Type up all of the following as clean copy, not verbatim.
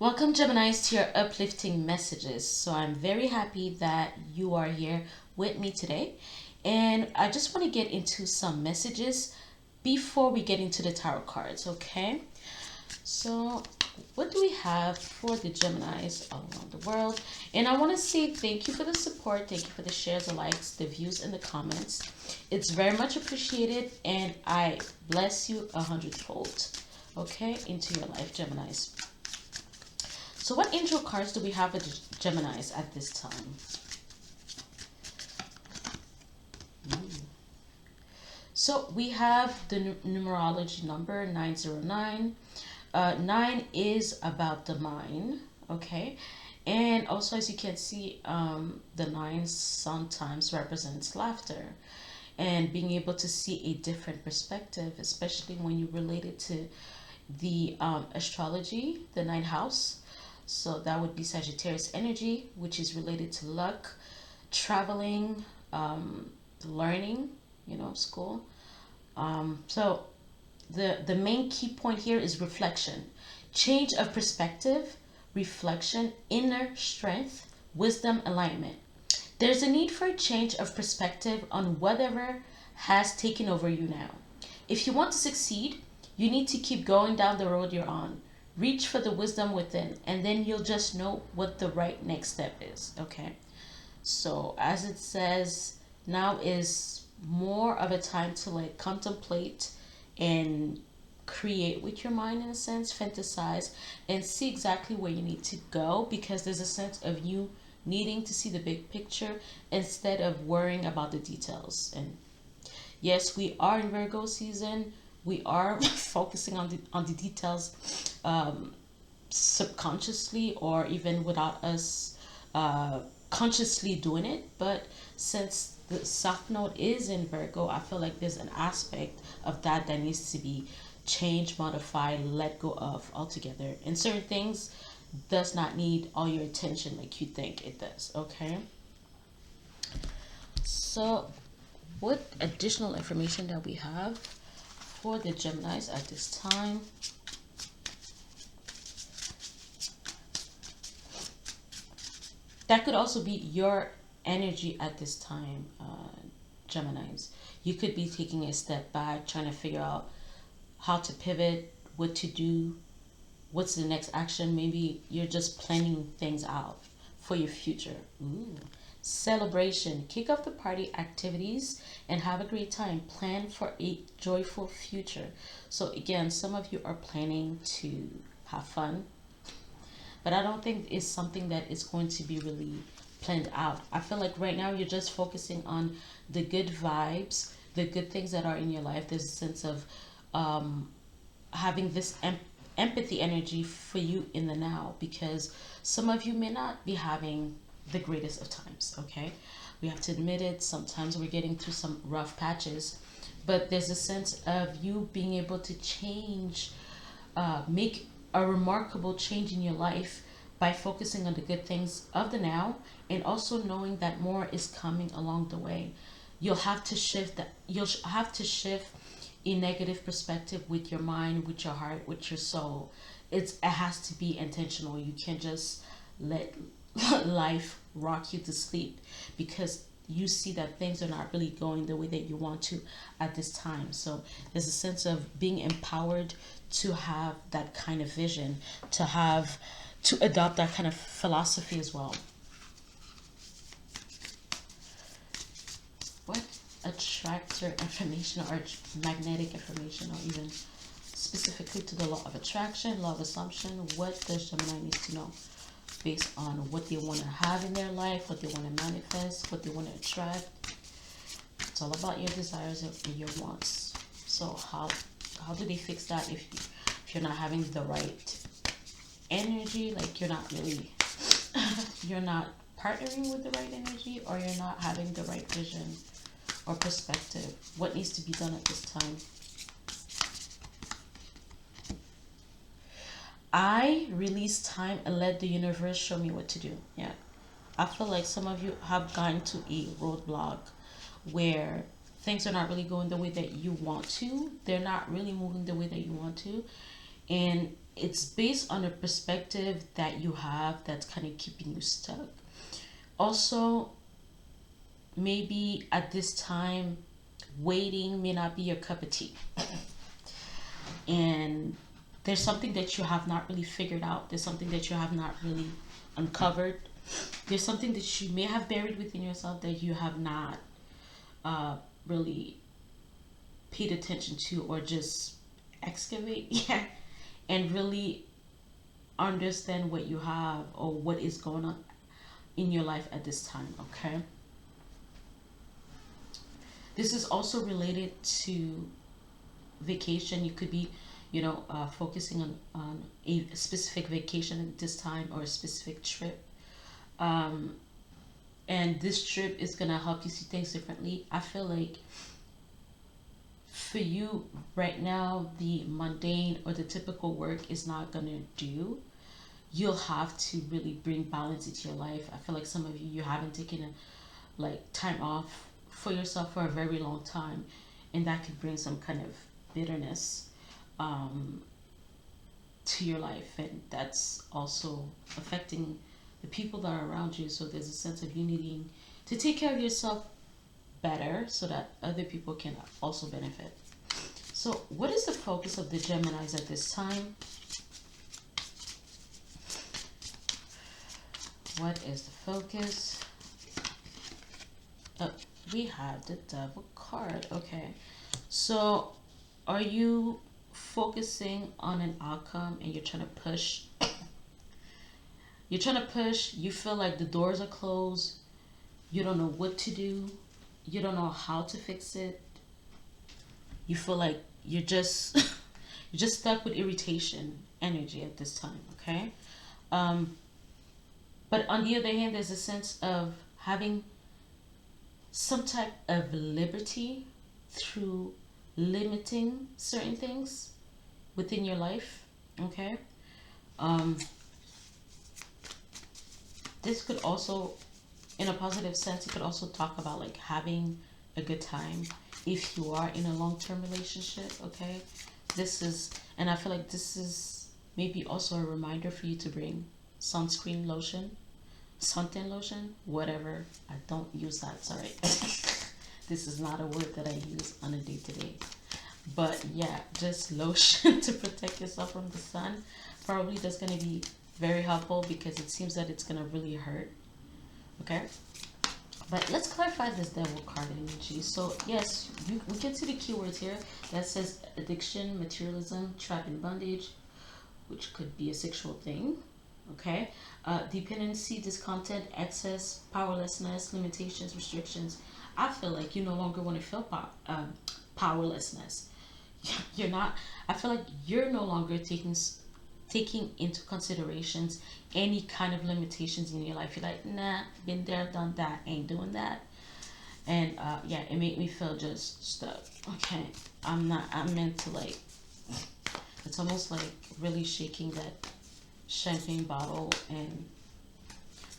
Welcome, Geminis, to your uplifting messages. So, I'm very happy that you are here with me today. And I just want to get into some messages before we get into the tarot cards, okay? So, what do we have for the Geminis all around the world? And I want to say thank you for the support. Thank you for the shares, the likes, the views, and the comments. It's very much appreciated, and I bless you a hundredfold, okay, into your life, Geminis. So what angel cards do we have with Geminis at this time? So we have the numerology number 909. 9 is about the mind, okay? And also, as you can see, the 9 sometimes represents laughter and being able to see a different perspective, especially when you relate it to the astrology, the ninth house. So that would be Sagittarius energy, which is related to luck, traveling, learning, school. So the main key point here is reflection, change of perspective, reflection, inner strength, wisdom, alignment. There's a need for a change of perspective on whatever has taken over you now. If you want to succeed, you need to keep going down the road you're on. Reach for the wisdom within, and then you'll just know what the right next step is. Okay. So, as it says, now is more of a time to like contemplate and create with your mind, in a sense, fantasize and see exactly where you need to go, because there's a sense of you needing to see the big picture instead of worrying about the details. And yes, we are in Virgo season. We are focusing on the details, subconsciously or even without us consciously doing it. But since the South Node is in Virgo, I feel like there's an aspect of that that needs to be changed, modified, let go of altogether. And certain things does not need all your attention like you think it does. Okay. So, what additional information that we have for the Geminis at this time? That could also be your energy at this time, Geminis. You could be taking a step back, trying to figure out how to pivot, what to do, what's the next action. Maybe you're just planning things out for your future. Ooh. Celebration. Kick off the party activities and have a great time. Plan for a joyful future. So, again, some of you are planning to have fun, but I don't think it's something that is going to be really planned out. I feel like right now you're just focusing on the good vibes, the good things that are in your life. There's a sense of having this empathy energy for you in the now, because some of you may not be having the greatest of times, okay? We have to admit it. Sometimes we're getting through some rough patches, but there's a sense of you being able to change, make a remarkable change in your life by focusing on the good things of the now, and also knowing that more is coming along the way. You'll have to shift a negative perspective with your mind, with your heart, with your soul. It has to be intentional. You can't just let life rock you to sleep because you see that things are not really going the way that you want to at this time. So there's a sense of being empowered to have that kind of vision, to adopt that kind of philosophy as well. What attractor information or magnetic information, or even specifically to the law of attraction, law of assumption, what does Gemini need to know based on what they want to have in their life, what they want to manifest, what they want to attract? It's all about your desires and your wants. So how do they fix that if you're not having the right energy, like you're not partnering with the right energy, or you're not having the right vision or perspective? What needs to be done at this time? I release time and let the universe show me what to do. Yeah. I feel like some of you have gotten to a roadblock where things are not really going the way that you want to. They're not really moving the way that you want to. And it's based on a perspective that you have that's kind of keeping you stuck. Also, maybe at this time, waiting may not be your cup of tea. And there's something that you have not really figured out, there's something that you have not really uncovered, there's something that you may have buried within yourself that you have not really paid attention to, or just excavate, yeah, and really understand what you have or what is going on in your life at this time. Okay, this is also related to vacation. You could be, focusing on a specific vacation at this time, or a specific trip. um, and this trip is gonna help you see things differently. I feel like for you right now, the mundane or the typical work is not gonna do. You'll have to really bring balance into your life. I feel like some of you haven't taken time off for yourself for a very long time, and that could bring some kind of bitterness um, to your life, and that's also affecting the people that are around you. So there's a sense of you needing to take care of yourself better so that other people can also benefit. So what is the focus of the Geminis at this time? What is the focus? Oh, we have the Devil card. Okay. So are you focusing on an outcome and you're trying to push? You're trying to push, you feel like the doors are closed, you don't know what to do, you don't know how to fix it. You feel like you're just you're just stuck with irritation energy at this time, okay? Um, but on the other hand, there's a sense of having some type of liberty through limiting certain things within your life, okay? Um, this could also, in a positive sense, it could also talk about like having a good time if you are in a long-term relationship, okay? This is, and I feel like this is maybe also a reminder for you to bring sunscreen lotion, suntan lotion, whatever. I don't use that, sorry. This is not a word that I use on a day-to-day. But yeah, just lotion to protect yourself from the sun. Probably that's going to be very helpful because it seems that it's going to really hurt. Okay? But let's clarify this Devil card energy. So yes, we can see the keywords here that says addiction, materialism, trap and bondage, which could be a sexual thing. Okay? Dependency, discontent, excess, powerlessness, limitations, restrictions. I feel like you no longer want to feel powerlessness. You're not. I feel like you're no longer taking into considerations any kind of limitations in your life. You're like, nah, been there, done that, ain't doing that. And yeah, it made me feel just stuck. Okay, I'm meant to like. It's almost like really shaking that champagne bottle and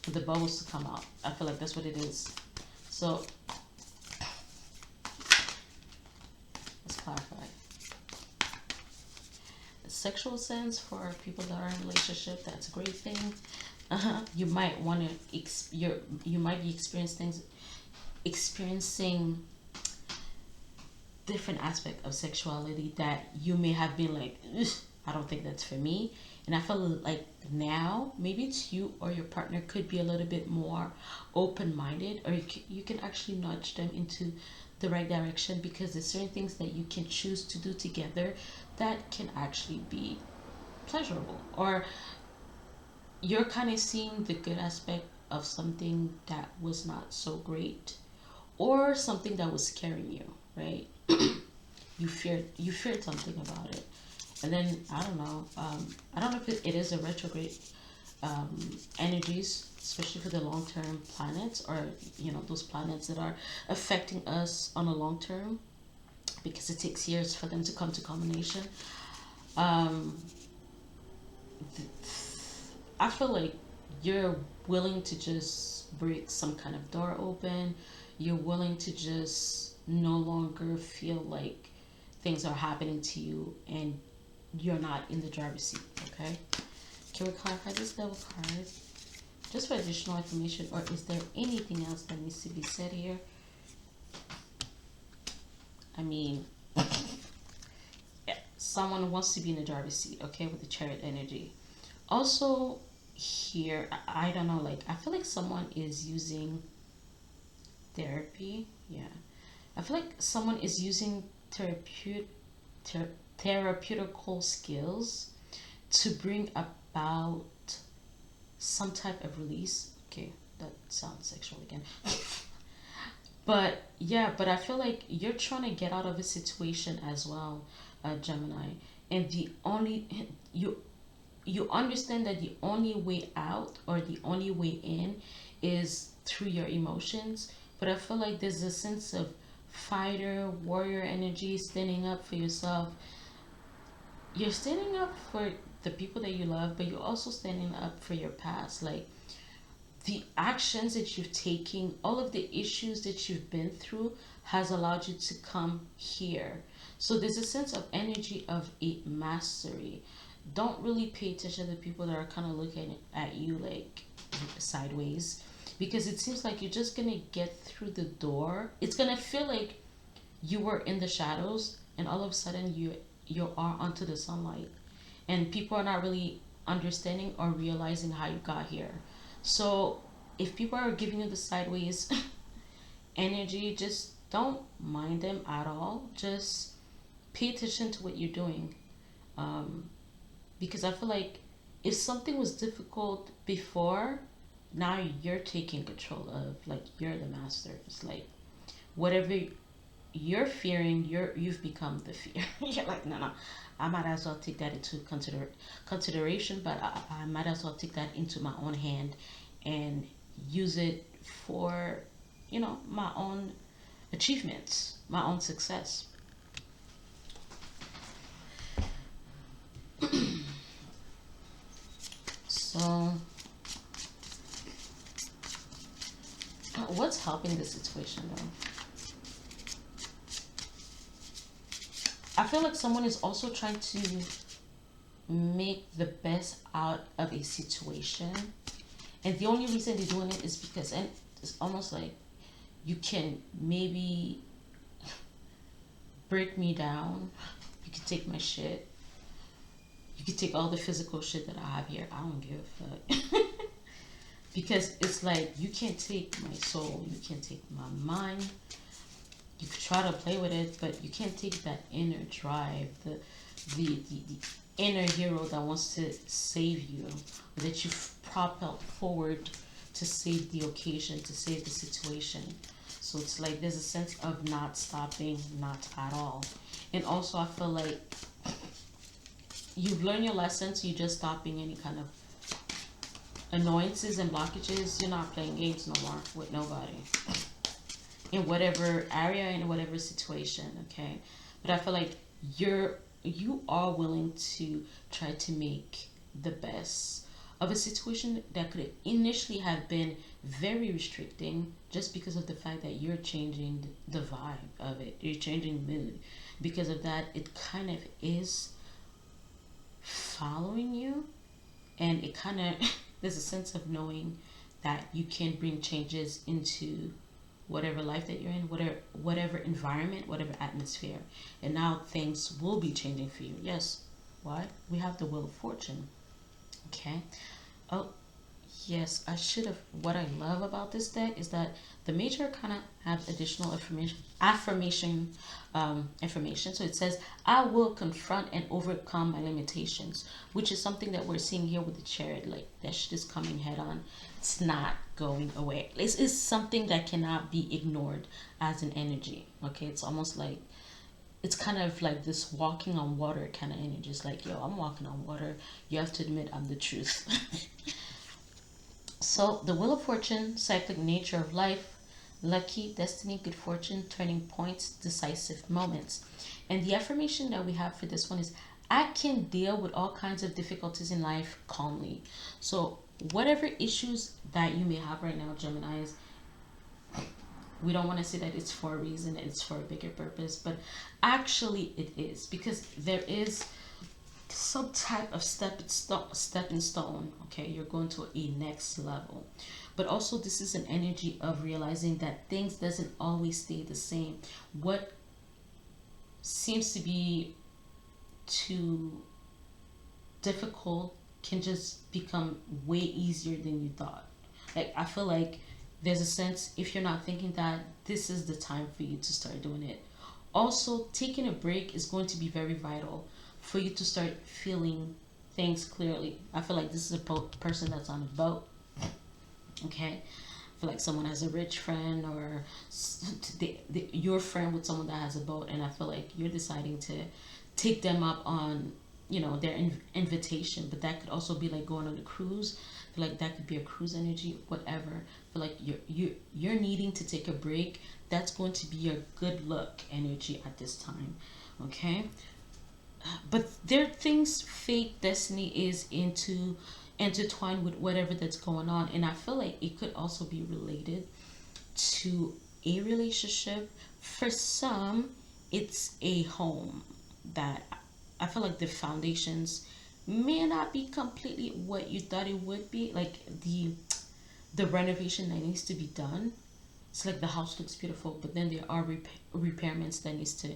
for the bubbles to come out. I feel like that's what it is. So let's clarify. Sexual sense for people that are in a relationship, that's a great thing. You might want to you might be experiencing different aspect of sexuality that you may have been like, I don't think that's for me. And I feel like now maybe it's you or your partner could be a little bit more open-minded, or you can actually nudge them into the right direction, because there's certain things that you can choose to do together that can actually be pleasurable, or you're kind of seeing the good aspect of something that was not so great, or something that was scaring you, right? You feared something about it, and then I don't know if it is a retrograde energies, especially for the long-term planets, or those planets that are affecting us on a long term, because it takes years for them to come to culmination. um, I feel like you're willing to just break some kind of door open. You're willing to just no longer feel like things are happening to you, and you're not in the driver's seat. Okay. Can we clarify this devil card just for additional information, or is there anything else that needs to be said here? I mean, yeah, someone wants to be in the driver's seat, okay, with the Chariot energy. Also, here, I don't know, like, I feel like someone is using therapy. Yeah. I feel like someone is using therapeutical skills to bring about some type of release. Okay, that sounds sexual again. But yeah, but I feel like you're trying to get out of a situation as well, Gemini. And the only you understand that the only way out or the only way in is through your emotions. But I feel like there's a sense of fighter, warrior energy, standing up for yourself. You're standing up for the people that you love, but you're also standing up for your past. Like the actions that you've taken, all of the issues that you've been through has allowed you to come here. So there's a sense of energy of a mastery. Don't really pay attention to the people that are kind of looking at you like sideways, because it seems like you're just gonna get through the door. It's gonna feel like you were in the shadows and all of a sudden you are onto the sunlight, and people are not really understanding or realizing how you got here. So if people are giving you the sideways energy, just don't mind them at all. Just pay attention to what you're doing. um, because I feel like if something was difficult before, now you're taking control of, like, you're the master. It's like whatever you're fearing, you've become the fear. You're like, no, no, I might as well take that into consideration, but I might as well take that into my own hand and use it for, my own achievements, my own success. So, what's helping the situation though? I feel like someone is also trying to make the best out of a situation. And the only reason they're doing it is because, and it's almost like you can maybe break me down. You can take my shit. You can take all the physical shit that I have here. I don't give a fuck. Because it's like you can't take my soul. You can't take my mind. You could try to play with it, but you can't take that inner drive, the inner hero that wants to save you, or that you propelled forward to save the occasion, to save the situation. So it's like there's a sense of not stopping, not at all. And also I feel like you've learned your lesson, so you're just stopping any kind of annoyances and blockages. You're not playing games no more with nobody in whatever area, in whatever situation, okay? But I feel like you are willing to try to make the best of a situation that could initially have been very restricting, just because of the fact that you're changing the vibe of it. You're changing mood. Because of that, it kind of is following you, and it kind of there's a sense of knowing that you can bring changes into whatever life that you're in, whatever environment, whatever atmosphere. And now things will be changing for you. Yes. Why? We have the Wheel of Fortune. Okay. Oh, yes. I should have. What I love about this deck is that the major kind of have additional information. So it says, I will confront and overcome my limitations, which is something that we're seeing here with the Chariot. Like, that shit is coming head on. It's not going away. This is something that cannot be ignored as an energy. Okay, it's almost like it's kind of like this walking on water kind of energy. It's like, yo, I'm walking on water. You have to admit I'm the truth. So the Wheel of Fortune, cyclic nature of life, lucky, destiny, good fortune, turning points, decisive moments. And the affirmation that we have for this one is, I can deal with all kinds of difficulties in life calmly. So whatever issues that you may have right now, Geminis, we don't want to say that it's for a reason, it's for a bigger purpose, but actually it is, because there is some type of stepping stone. Okay, you're going to a next level. But also, this is an energy of realizing that things doesn't always stay the same. What seems to be too difficult can just become way easier than you thought. Like, I feel like there's a sense, if you're not thinking that, this is the time for you to start doing it. Also, taking a break is going to be very vital for you to start feeling things clearly. I feel like this is a person that's on a boat. Okay, I feel like someone has a rich friend, or your friend with someone that has a boat, and I feel like you're deciding to take them up on, their invitation. But that could also be like going on a cruise. I feel like that could be a cruise energy, whatever. I feel like you're needing to take a break. That's going to be your good luck energy at this time. Okay, but there are things, fate, destiny is into intertwined with whatever that's going on, and I feel like it could also be related to a relationship. For some, it's a home that I feel like the foundations may not be completely what you thought it would be. Like the renovation that needs to be done. It's like the house looks beautiful, but then there are repairments that needs to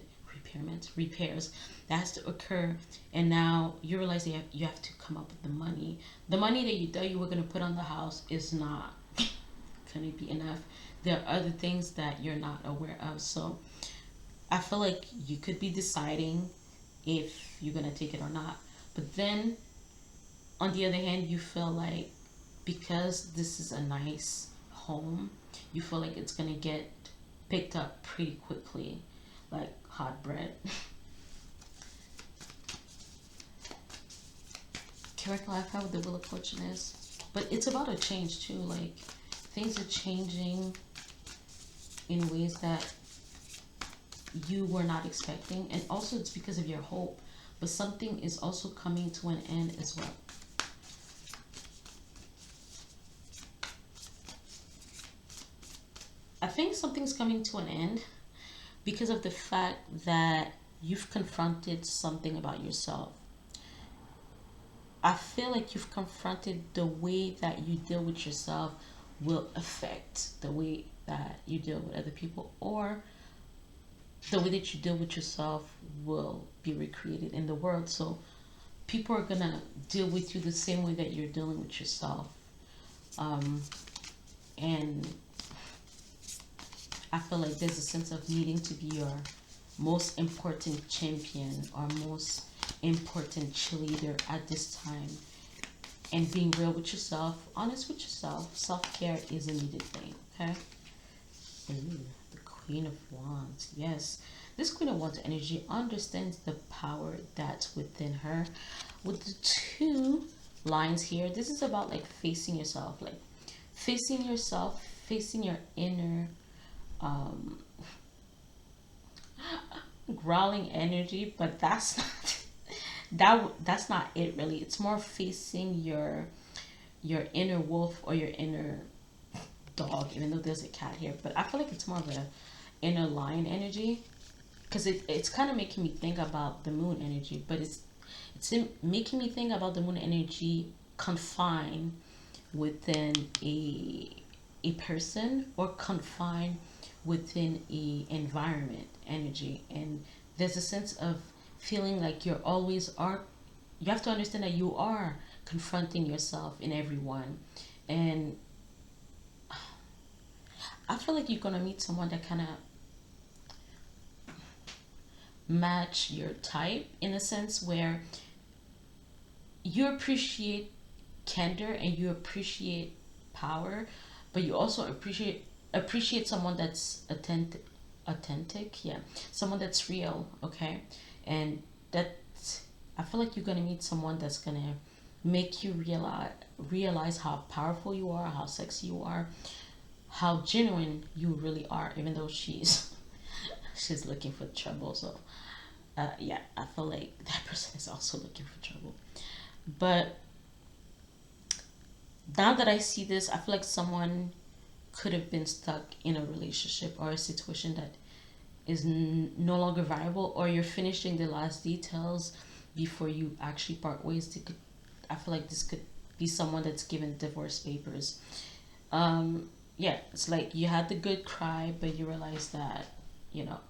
repairs that has to occur, and now you realize that you have to come up with the money. The money that you thought you were going to put on the house is not going to be enough. There are other things that you're not aware of. So I feel like you could be deciding if you're going to take it or not. But then on the other hand, you feel like because this is a nice home, you feel like it's going to get picked up pretty quickly, like hot bread. Can't clarify what the Wheel of Fortune is, but it's about a change too. Like things are changing in ways that you were not expecting, and also it's because of your hope. But something is also coming to an end as well. I think something's coming to an end because of the fact that you've confronted something about yourself. I feel like you've confronted the way that you deal with yourself will affect the way that you deal with other people, or the way that you deal with yourself will be recreated in the world. So people are gonna deal with you the same way that you're dealing with yourself. And I feel like there's a sense of needing to be your most important champion or most important cheerleader at this time, and being real with yourself, honest with yourself. Self-care is a needed thing. Okay. Ooh, the Queen of Wands. Yes, this Queen of Wands energy understands the power that's within her. With the two lines here, this is about like facing yourself, facing your inner um growling energy. But that's not that's not it really. It's more facing your inner wolf or your inner dog, even though there's a cat here. But I feel like it's more of a inner lion energy, because it's kind of making me think about the moon energy. But making me think about the moon energy confined within a person, or confined within a environment energy. And there's a sense of feeling like you have to understand that you are confronting yourself in everyone. And I feel like you're gonna meet someone that kind of match your type, in a sense where you appreciate candor and you appreciate power, but you also appreciate someone that's authentic, yeah, someone that's real. Okay, and that, I feel like you're gonna meet someone that's gonna make you realize how powerful you are, how sexy you are, how genuine you really are, even though she's looking for trouble. So yeah, I feel like that person is also looking for trouble. But now that I see this, I feel like someone could have been stuck in a relationship or a situation that is no longer viable, or you're finishing the last details, before you actually part ways. I feel like this could be someone that's given divorce papers. Yeah, it's like you had the good cry, but you realize that,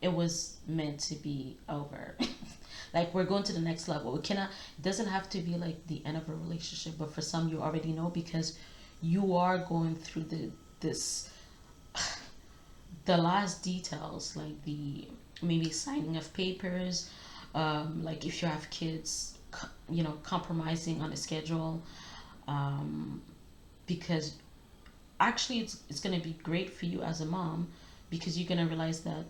it was meant to be over. Like we're going to the next level. It doesn't have to be like the end of a relationship, but for some you already know because you are going through this the last details, like the maybe signing of papers, like if you have kids, compromising on a schedule, um, because actually it's going to be great for you as a mom because you're going to realize that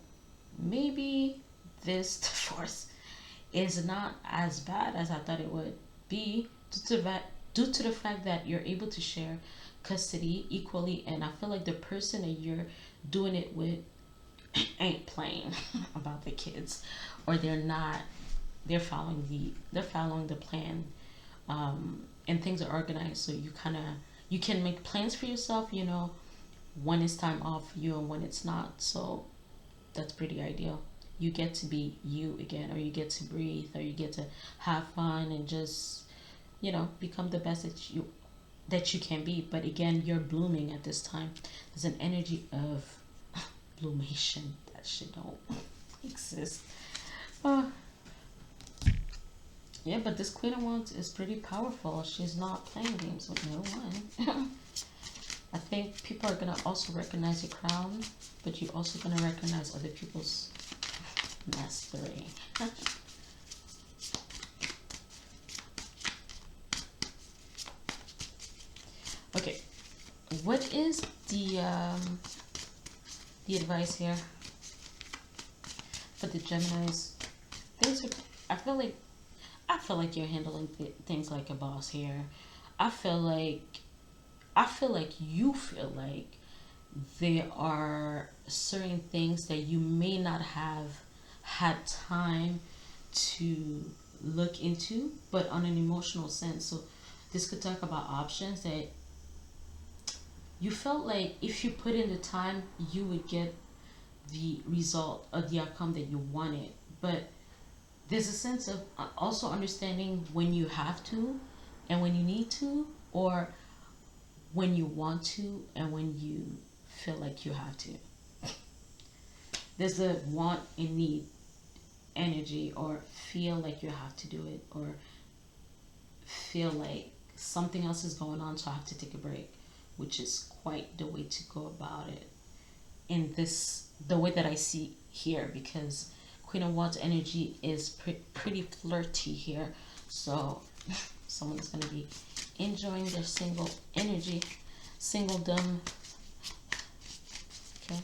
maybe this divorce is not as bad as I thought it would be due to the fact that you're able to share custody equally, and I feel like the person that you're doing it with ain't playing about the kids, or they're not. They're following the plan, and things are organized. So you can make plans for yourself. When it's time off for you and when it's not. So that's pretty ideal. You get to be you again, or you get to breathe, or you get to have fun and just become the best that you can be. But again, you're blooming at this time. There's an energy of bloomation that should don't exist. Uh, yeah, but this Queen of Wands is pretty powerful. She's not playing games with no one. I think people are gonna also recognize your crown, but you're also gonna recognize other people's mastery. Okay, what is the advice here for the Geminis? Things are, I feel like you're handling things like a boss here. I feel like you feel like there are certain things that you may not have had time to look into, but on an emotional sense. So this could talk about options that you felt like if you put in the time, you would get the result of the outcome that you wanted. But there's a sense of also understanding when you have to and when you need to, or when you want to and when you feel like you have to. There's a want and need energy, or feel like you have to do it, or feel like something else is going on, so I have to take a break, which is quite the way to go about it in the way that I see here, because Queen of Wands energy is pretty flirty here. So someone is going to be enjoying their single energy, singledom. Okay.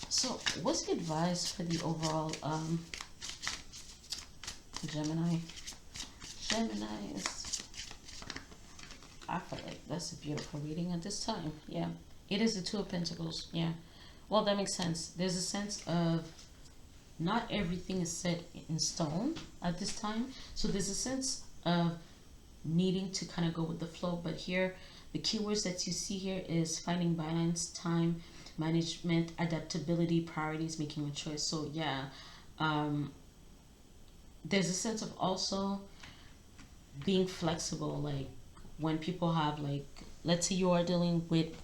So what's the advice for the overall Gemini? Gemini is, I feel like that's a beautiful reading at this time. Yeah. It is the Two of Pentacles. Yeah. Well, that makes sense. There's a sense of not everything is set in stone at this time. So there's a sense of needing to kind of go with the flow. But here, the keywords that you see here is finding balance, time, management, adaptability, priorities, making a choice. So yeah, there's a sense of also being flexible. Like when people have, like, let's say you are dealing with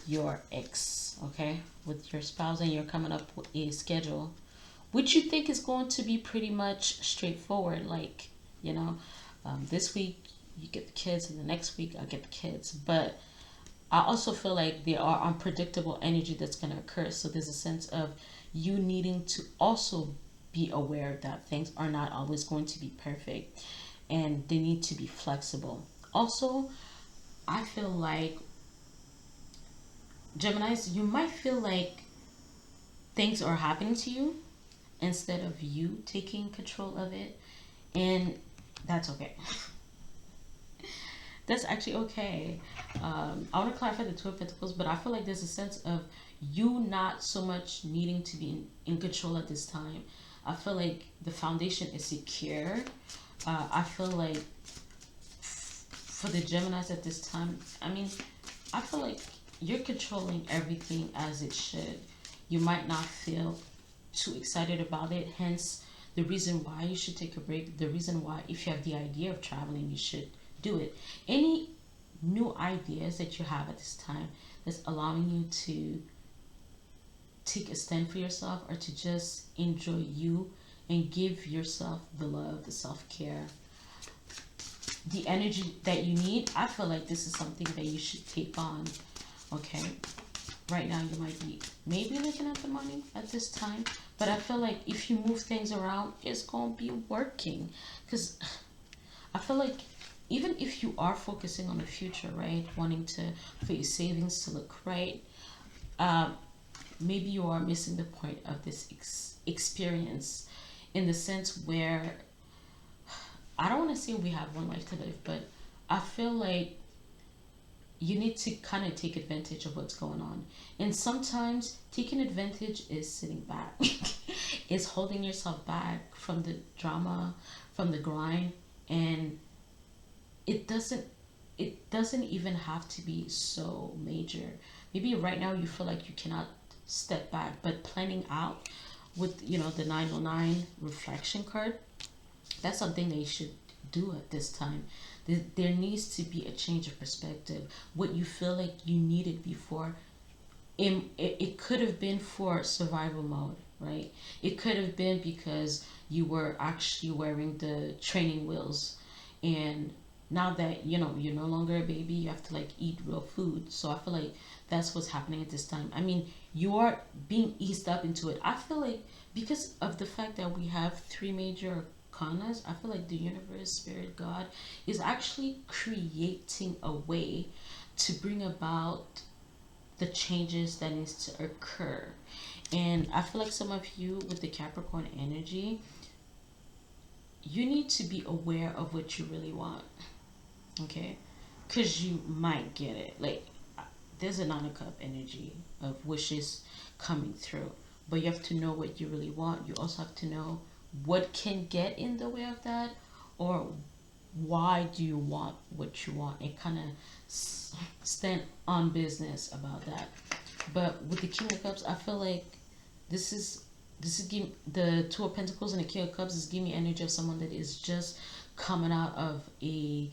your ex, okay, with your spouse, and you're coming up with a schedule which you think is going to be pretty much straightforward, like, this week you get the kids and the next week I get the kids. But I also feel like there are unpredictable energy that's going to occur. So there's a sense of you needing to also be aware that things are not always going to be perfect and they need to be flexible. Also, I feel like Geminis, you might feel like things are happening to you instead of you taking control of it, and that's okay. That's actually okay. I want to clarify the Two of Pentacles, but I feel like there's a sense of you not so much needing to be in control at this time. I feel like the foundation is secure. I feel like for the Geminis at this time, I feel like you're controlling everything as it should. You might not feel too excited about it, hence the reason why you should take a break, the reason why, if you have the idea of traveling, you should do it. Any new ideas that you have at this time that's allowing you to take a stand for yourself, or to just enjoy you and give yourself the love, the self-care, the energy that you need, I feel like this is something that you should take on. Okay, right now you might be maybe looking at the money at this time, but I feel like if you move things around, it's gonna be working. Because I feel like even if you are focusing on the future, right, wanting to, for your savings to look right, um, maybe you are missing the point of this experience, in the sense where, I don't want to say we have one life to live, but I feel like you need to kind of take advantage of what's going on. And sometimes taking advantage is sitting back, is holding yourself back from the drama, from the grind. And it doesn't even have to be so major. Maybe right now you feel like you cannot step back, but planning out with, the 909 reflection card, that's something they should do at this time. There needs to be a change of perspective. What you feel like you needed before, it could have been for survival mode, right? It could have been because you were actually wearing the training wheels, and now that you're no longer a baby, you have to like eat real food. So I feel like that's what's happening at this time. I mean, you are being eased up into it. I feel like because of the fact that we have three major arcanas, I feel like the universe, spirit, God is actually creating a way to bring about the changes that needs to occur. And I feel like some of you with the Capricorn energy, you need to be aware of what you really want. Okay, because you might get it. Like, there's a Nine of Cup energy of wishes coming through, but you have to know what you really want. You also have to know what can get in the way of that, or why do you want what you want, and kind of stand on business about that. But with the King of Cups, I feel like this is the Two of Pentacles and the King of Cups is giving me energy of someone that is just coming out of a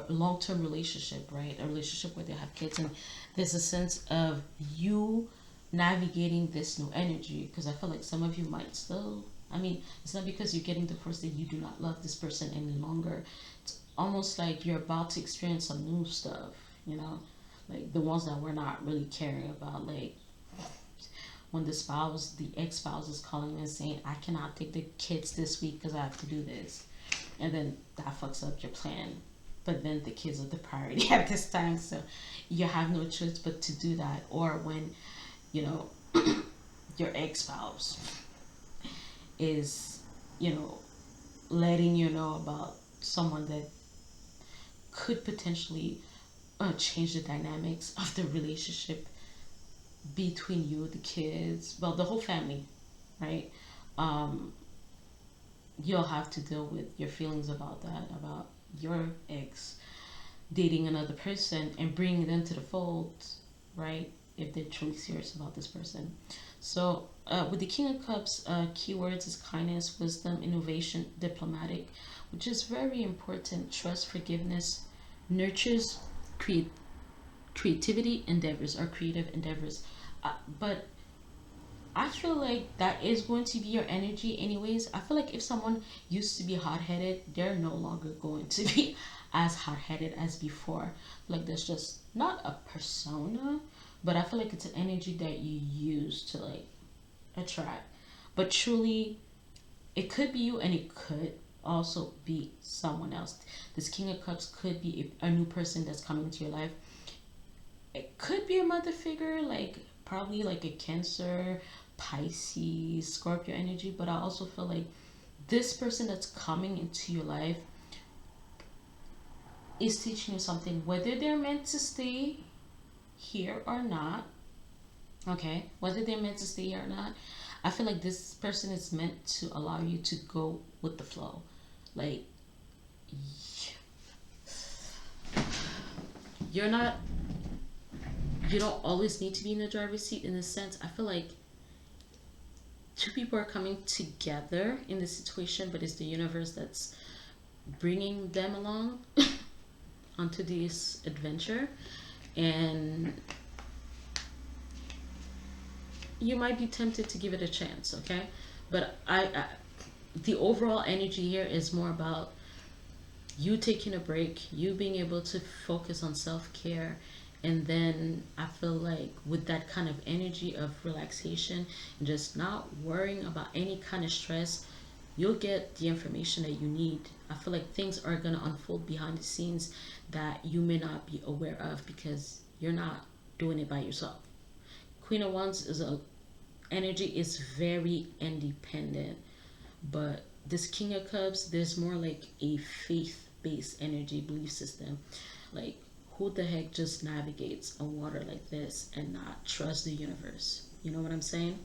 long-term relationship, right? A relationship where they have kids, and there's a sense of you navigating this new energy. Because I feel like some of you might still, I mean, it's not because you're getting divorced that you do not love this person any longer. It's almost like you're about to experience some new stuff, like the ones that we're not really caring about, like when the ex-spouse is calling and saying, I cannot take the kids this week because I have to do this. And then that fucks up your plan. But then the kids are the priority at this time. So you have no choice but to do that. Or when, your ex-spouse is, letting you know about someone that could potentially change the dynamics of the relationship between you, the kids, well, the whole family, right? You'll have to deal with your feelings about that, about your ex dating another person and bringing them to the fold, right? If they're truly serious about this person. So with the King of Cups, keywords is kindness, wisdom, innovation, diplomatic, which is very important. Trust, forgiveness, nurtures, creativity endeavors, or creative endeavors. But I feel like that is going to be your energy anyways. I feel like if someone used to be hot-headed, they're no longer going to be as hot-headed as before. Like, there's just not a persona, but I feel like it's an energy that you use to like attract. But truly, it could be you, and it could also be someone else. This King of Cups could be a new person that's coming into your life. It could be a mother figure, like probably like a Cancer, Pisces, Scorpio energy. But I also feel like this person that's coming into your life is teaching you something, whether they're meant to stay here or not. Okay, whether they're meant to stay here or not, I feel like this person is meant to allow you to go with the flow. Like, you're not, you don't always need to be in the driver's seat. In a sense, I feel like two people are coming together in this situation, but it's the universe that's bringing them along onto this adventure. And you might be tempted to give it a chance, okay? But the overall energy here is more about you taking a break, you being able to focus on self-care. And then I feel like with that kind of energy of relaxation and just not worrying about any kind of stress, you'll get the information that you need. I feel like things are going to unfold behind the scenes that you may not be aware of because you're not doing it by yourself. Queen of Wands is a energy is very independent, but this King of Cups, there's more like a faith-based energy belief system. Like, who the heck just navigates a water like this and not trust the universe? You know what I'm saying?